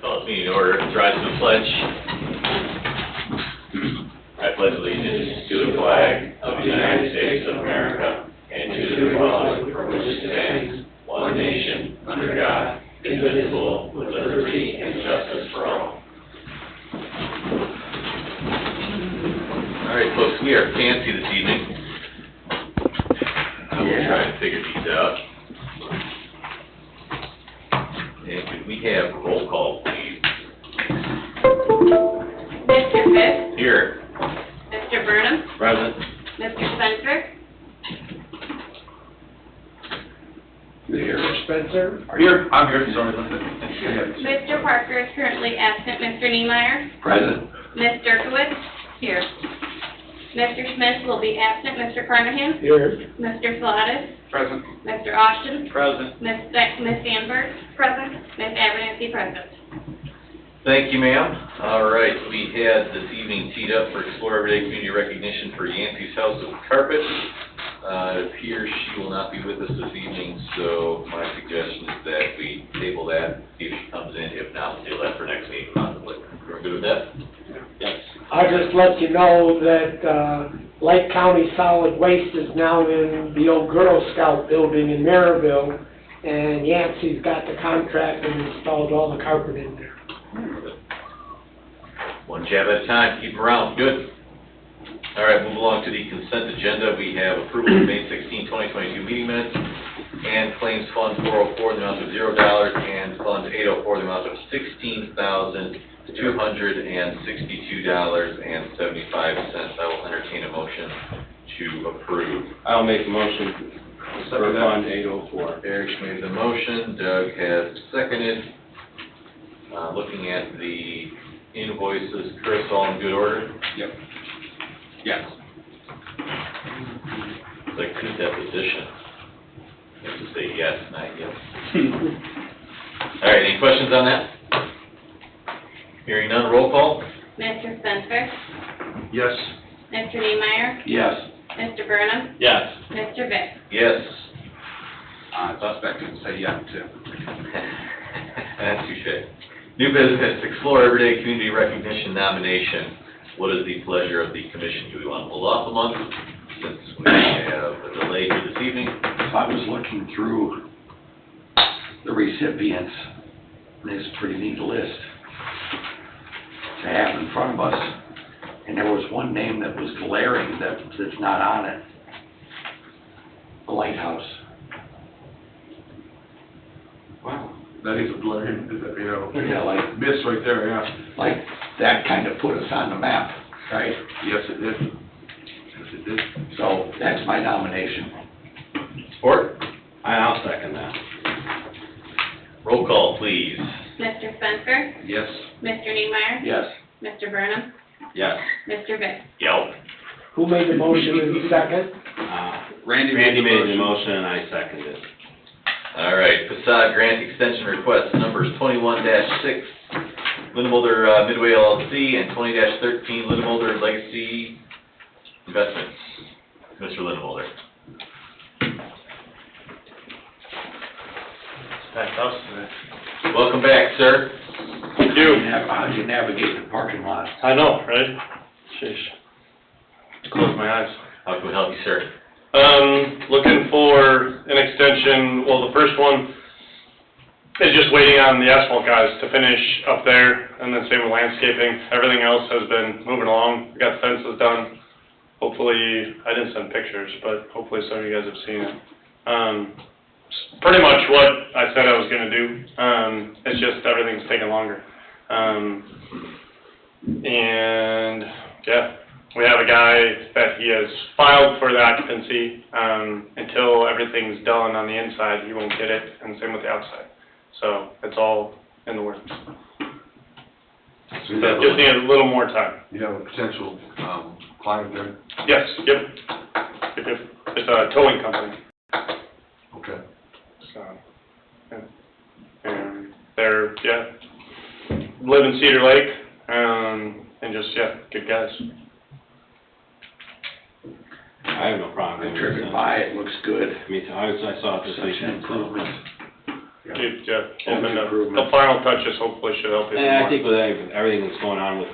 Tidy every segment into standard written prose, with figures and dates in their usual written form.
Call this meeting to order. Rise to the pledge. I pledge allegiance to the flag of the United States of America and to the republic for which it stands, one nation, under God, indivisible, with liberty and justice for all. All right, folks, we are fancy this evening. I will try to figure these out. And could we have roll call, please? Mr. Fisk? Here. Mr. Burnham? Present. Mr. Spencer? Here, Spencer. Here. I'm here, sorry. Mr. Parker is currently absent. Mr. Niemeyer? Present. Ms. Derkowitz? Here. Mr. Smith will be absent. Mr. Carnahan? Here. Mr. Salatas? Present. Mr. Austin? Present. Ms. Sandberg? Present. Ms. Abernathy? Present. Thank you, ma'am. All right, we had this evening teed up for Explore Everyday Community Recognition for Yancey's House of Carpet. It appears she will not be with us this evening, so my suggestion is that we table that, see if she comes in. If not, we'll table that for next meeting, possibly. You're good with that? Yes. I'll just let you know that Lake County Solid Waste is now in the old Girl Scout building in Maryville, and Yancey's got the contract and installed all the carpet in there. One jab at a time, keep around, good. All right, move along to the consent agenda. We have approval of May 16, 2022 meeting minutes and claims fund 404 in the amount of $0 and fund 804 in the amount of $16,262.75. I will entertain a motion to approve. I'll make a motion for Fund 804. Eric's made the motion, Doug has seconded. Looking at the invoices, Chris, all in good order? Yep. Yes. It's like two deposition. You have to say yes, not yes. All right, any questions on that? Hearing none, roll call. Mr. Spencer? Yes. Mr. Niemeyer? Yes. Mr. Burnham? Yes. Mr. Vick? Yes. I suspected to say yes, too. That's touche. New business, Explore Everyday Community Recognition nomination. What is the pleasure of the commission? Do we want to hold off a month since we have a delay here this evening? I was looking through the recipients, and it's a pretty neat list to have in front of us. And there was one name that was glaring that's not on it. The Lighthouse. Wow. That is a glaring, Yeah, like, miss right there, yeah. like that kind of put us on the map, right? Yes, it did. Yes, it did. So that's my nomination. Support? I'll second that. Roll call, please. Mr. Spencer? Yes. Mr. Niemeyer? Yes. Mr. Burnham? Yes. Mr. Vick? Yep. Who made the motion in second? Randy made the motion and I seconded it. All right, facade grant extension requests numbers 21-6, Lindenmulder Midway LLC, and 20-13, Lindenmulder Legacy Investments. Mr. Lindenmulder. Welcome back, sir. Thank you. How'd you navigate the parking lot? I know, right? Sheesh. Close my eyes. How can we help you, sir? Looking for an extension. Well, the first one is just waiting on the asphalt guys to finish up there, and then same with landscaping. Everything else has been moving along. We got the fences done. Hopefully, I didn't send pictures, but hopefully some of you guys have seen it. Pretty much what I said I was going to do. It's just everything's taking longer. And yeah. We have a guy that he has filed for the occupancy. Until everything's done on the inside, he won't get it, and same with the outside. So it's all in the works. So you So have just need a little more time. a potential client there? Yes, yep. It's a towing company. Okay. So, yeah. And they're, live in Cedar Lake, and just, good guys. I have no problem. I driven by, it looks good. Me too. I saw it this Such an weekend. improvement. Yeah. And the Improvement. final touches hopefully should help even And I more. think with everything that's going on with,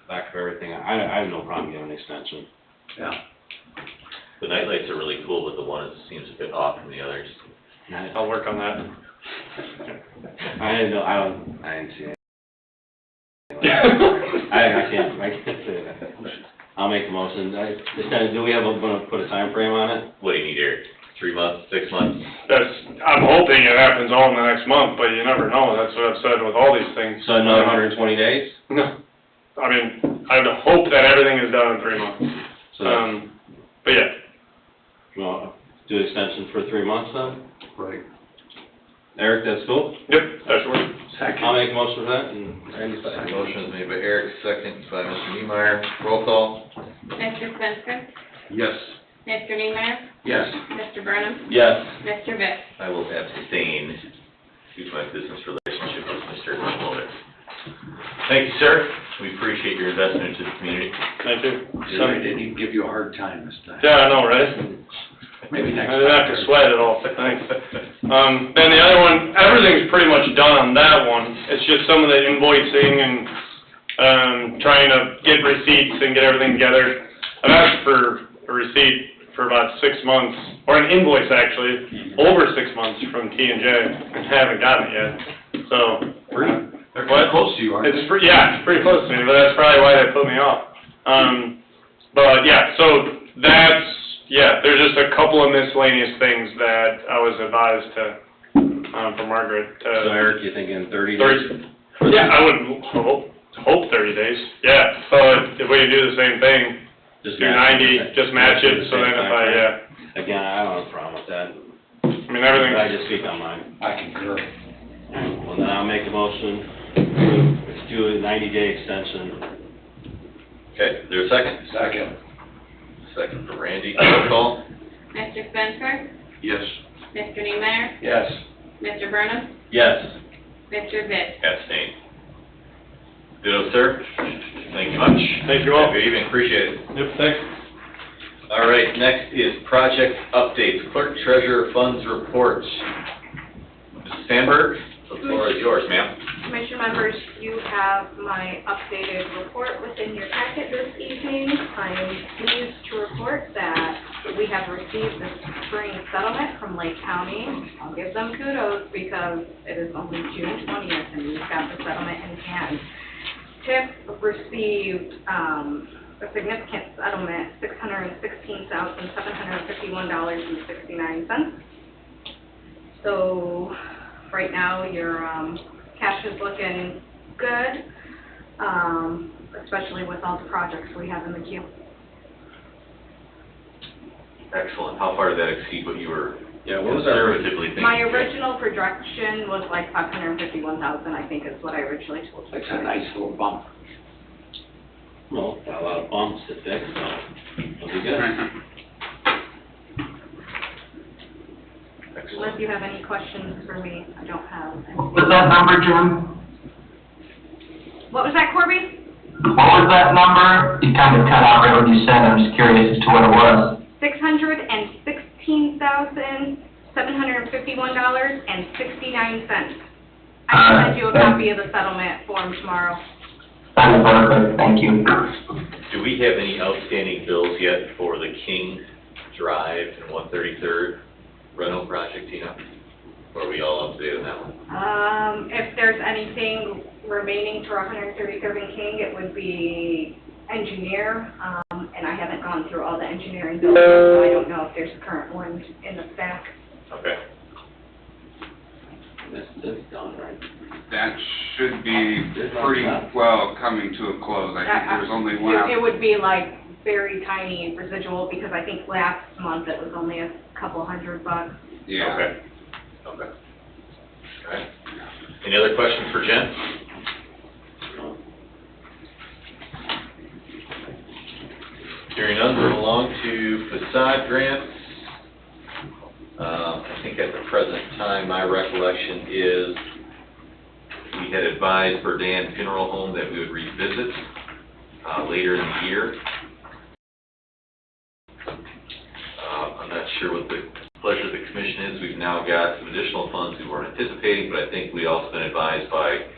back of everything, I have no problem giving an extension. Yeah. The nightlights are really cool, but the one that seems a bit off from the others. I'll work on that. I didn't see it. I can't say that. I'll make a motion. Do we gonna put a time frame on it? What do you need, Eric? 3 months, 6 months? I'm hoping it happens all in the next month, but you never know. That's what I've said with all these things. So another 120 days? No. I mean, I would hope that everything is done in 3 months. So that's, But yeah. well, do extension for 3 months then? Right. Eric, that's cool? Yep, that's work. Second. I'll make a motion for that, and Randy second. Motion is made by Eric, second by Mr. Niemeyer. Roll call. Mr. Spencer? Yes. Mr. Niemeyer? Yes. Mr. Burnham? Yes. Mr. Vick? I will abstain due to my business relationship with Mr. Willis. Thank you, sir. We appreciate your investment into the community. Thank you. Sorry, I didn't even give you a hard time this time. Yeah, I know, right? Maybe next I time. didn't have to sweat at all, thanks. Then the other one, everything's pretty much done on that one. It's just some of the invoicing and, trying to get receipts and get everything together. I've asked for a receipt for about 6 months, or an invoice actually, over 6 months from T&J, and haven't gotten it yet. So, They're pretty close to you, aren't they? it's pretty close to me, but that's probably why they put me off. But yeah, so that's, there's just a couple of miscellaneous things that I was advised to, from Margaret. So Eric, you thinking 30 days? Yeah, I would hope 30 days, yeah. So if we do the same thing, Just do match 90, it. just match it, so Same then if time frame. I, Again, I don't have a problem with that. I mean, everything. I just speak on mine. I concur. Well, then I'll make a motion to do a 90-day extension. Okay, is there a second? Second. Second for Randy. Roll call. Mr. Spencer? Yes. Mr. Niemeyer? Yes. Mr. Burnham? Yes. Mr. Vick? Abstain. Ditto, sir. Thank you much. Thank you all. Have a good evening. Appreciate it. Yep, thanks. All right, next is project updates. Clerk Treasurer Funds Reports. Mrs. Sandberg, the floor is yours, ma'am. Commission members, you have my updated report within your packet this evening. I am pleased to report that we have received the spring settlement from Lake County. I'll give them kudos because it is only June 20th and we've got the settlement in hand. TIP received a significant settlement, $616,751.69. So right now your cash is looking good, especially with all the projects we have in the queue. Excellent. How far did that exceed what you were Yeah, what was our, conservatively thinking? My original projection was like 551,000, I think is what I originally told you. That's a nice little bump. well, got a lot of bumps to fix, so it'll be good. Unless you have any questions for me, I don't have any. What was that number, Jim? What was that, Corby? What was that number? You kind of cut out right when you said it. I'm just curious as to what it was. $616,751.69. I can send you a copy of the settlement form tomorrow. That's perfect. Thank you. Do we have any outstanding bills yet for the King Drive and 133rd rental project, Tina? Or are we all up to date on that one? If there's anything remaining for 133rd and King, it would be engineer, and I haven't gone through all the engineering bills, so I don't know if there's a current one in the stack. Okay. That's done, right? That should be pretty well coming to a close. I think there's only one. It would be like very tiny residual, because I think last month it was only a couple $100. Yeah. Okay. Okay. All right. Any other questions for Jen? Hearing none, move along to facade grants. I think at the present time, my recollection is we had advised Burdan Funeral Home that we would revisit later in the year. I'm not sure what the pleasure of the commission is. We've now got some additional funds we weren't anticipating, but I think we also been advised by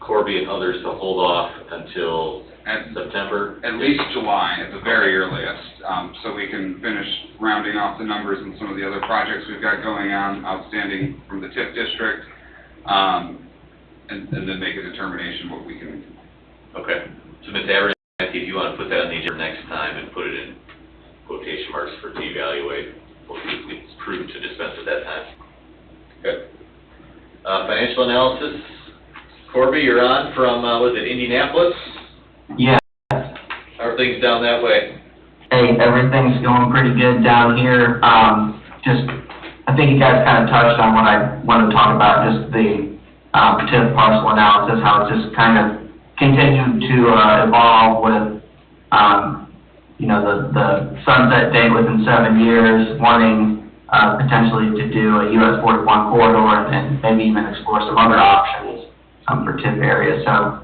Corby and others to hold off until September. At least July, at the very earliest, so we can finish rounding off the numbers and some of the other projects we've got going on, outstanding from the TIF district, and then make a determination what we can. Okay. So Ms. Average, if you want to put that on the agenda next time and put it in quotation marks for to evaluate, we'll see if it's prudent to dispense at that time. Okay. Financial analysis. Corby, you're on from, was it Indianapolis? Yeah. How are things down that way? Hey, everything's going pretty good down here. I think you guys kind of touched on what I wanted to talk about, just the TIF parcel analysis, how it's just kind of continued to evolve with, the sunset date within 7 years, wanting potentially to do a US 41 corridor and maybe even explore some other options for TIF areas. So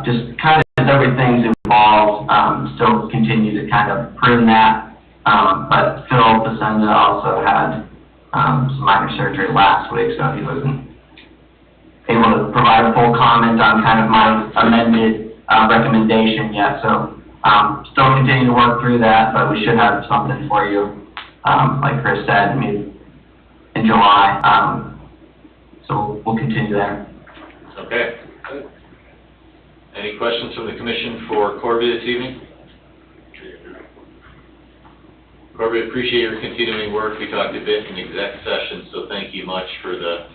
just kind of as everything's evolved, still continue to kind of prune that. But Phil Pacenda also had some minor surgery last week, so he wasn't able to provide a full comment on kind of my amended recommendation yet. So still continue to work through that, but we should have something for you, like Chris said, in July. So we'll continue there. Okay. Any questions from the commission for Corby this evening? Corby, appreciate your continuing work. We talked a bit in exec session, so thank you much for the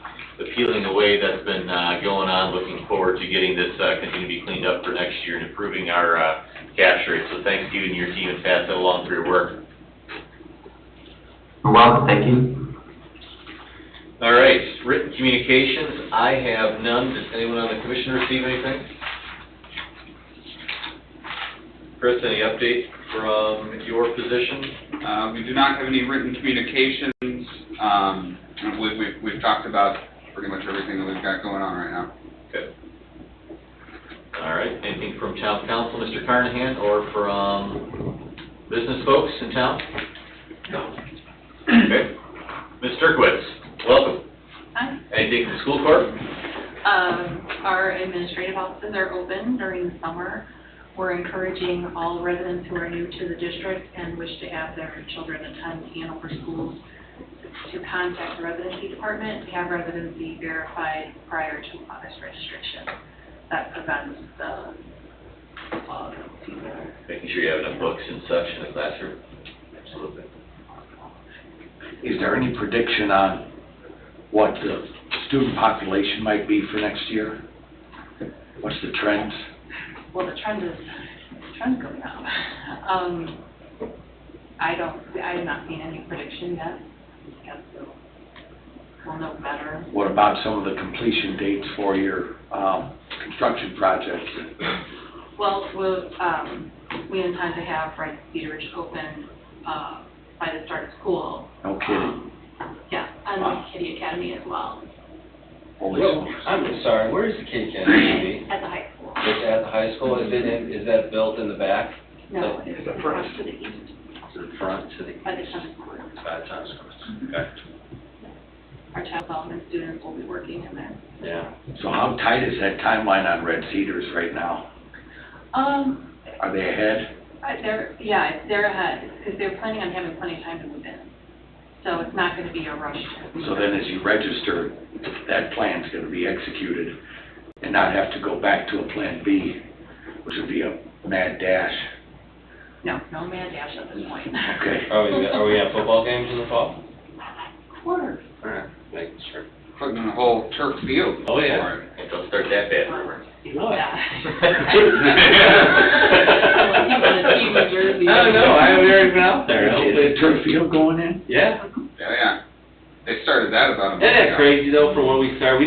peeling away that's been going on. Looking forward to getting this continue to be cleaned up for next year and improving our capture rate. So thanks to you and your team and pass that along for your work. You're welcome. Thank you. All right, written communications, I have none. Does anyone on the commission receive anything? Chris, any update from your position? We do not have any written communications. I believe we've talked about pretty much everything that we've got going on right now. Okay. All right, anything from town council, Mr. Carnahan, or from business folks in town? No. Okay. Ms. Turkowitz, welcome. Hi. Anything from the school court? Our administrative offices are open during the summer. We're encouraging all residents who are new to the district and wish to have their children attend Hanover schools to contact the residency department to have residency verified prior to August registration. That prevents the Making sure you have enough books and such in the classroom. Absolutely. Is there any prediction on what the student population might be for next year? What's the trends? Well, the trend's going up. I have not seen any prediction yet. I guess we'll know better. What about some of the completion dates for your construction projects? Well, we intend to have Cedar Ridge open by the start of school. No kidding. Yeah, and Kitty Academy as well. Holy Well, smokes. I'm sorry, where is the Kitty Academy? At the high school. It's at the high school, is that built in the back? No, it's the front to the east, To the front, to the, by the tennis court. by the tennis courts? Okay, Our child development students will be working in there. yeah. So how tight is that timeline on Red Cedars right now? Are they ahead? They're ahead, because they're planning on having plenty of time to move in. So it's not gonna be a rush. So then as you register, that plan's gonna be executed and not have to go back to a Plan B, which would be a mad dash. No mad dash at this point. Okay. Are we at football games in the fall? Quarter. Alright, making sure. Putting in a whole turf field. Oh, yeah. for it. Hey, don't start that bad rumor. I haven't even been out there. Is the turf field going in? Yeah. Yeah. They started that about a month Isn't that ago. crazy though, from when we started,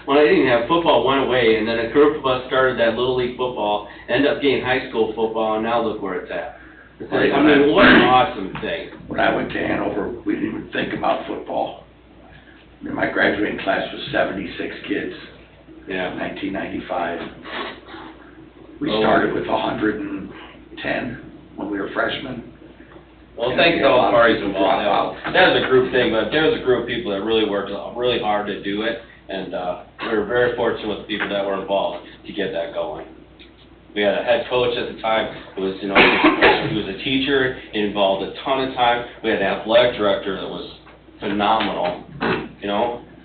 when I didn't have football went away, and then a group of us started that Little League football, ended up getting high school football, and now look where it's at. It's like, I mean, what an awesome thing. When I went to Hanover, we didn't even think about football. I mean, my graduating class was 76 kids in Yeah. 1995. We Oh. started with 110 when we were freshmen. Well, thanks to all the parties involved. That was a group thing, but there was a group of people that really worked really hard to do it, and we were very fortunate with the people that were involved to get that going. We had a head coach at the time who was, he was a teacher, it involved a ton of time. We had an athletic director that was phenomenal,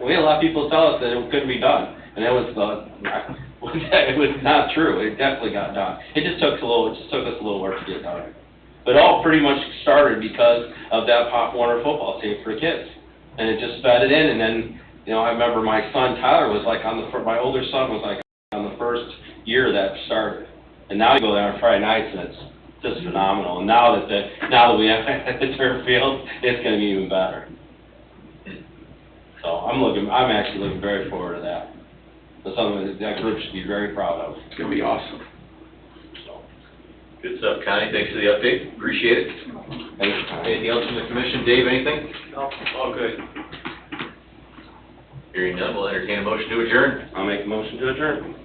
We had a lot of people tell us that it couldn't be done, and it was not true. It definitely got done. It just took us a little work to get done. But it all pretty much started because of that Pop Warner football team for kids. And it just fed it in, and then, I remember my son Tyler was like my older son was like on the first year that started. And now you go there on Friday nights, and it's just phenomenal. And now that we have the turf field, it's gonna be even better. So I'm actually looking very forward to that. That's something that group should be very proud of. It's gonna be awesome. Good stuff, Connie, thanks for the update, appreciate it. Anything else from the commission? Dave, anything? No, all good. Hearing none, we'll entertain a motion to adjourn. I'll make a motion to adjourn.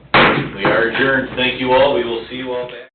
We are adjourned, thank you all, we will see you all back.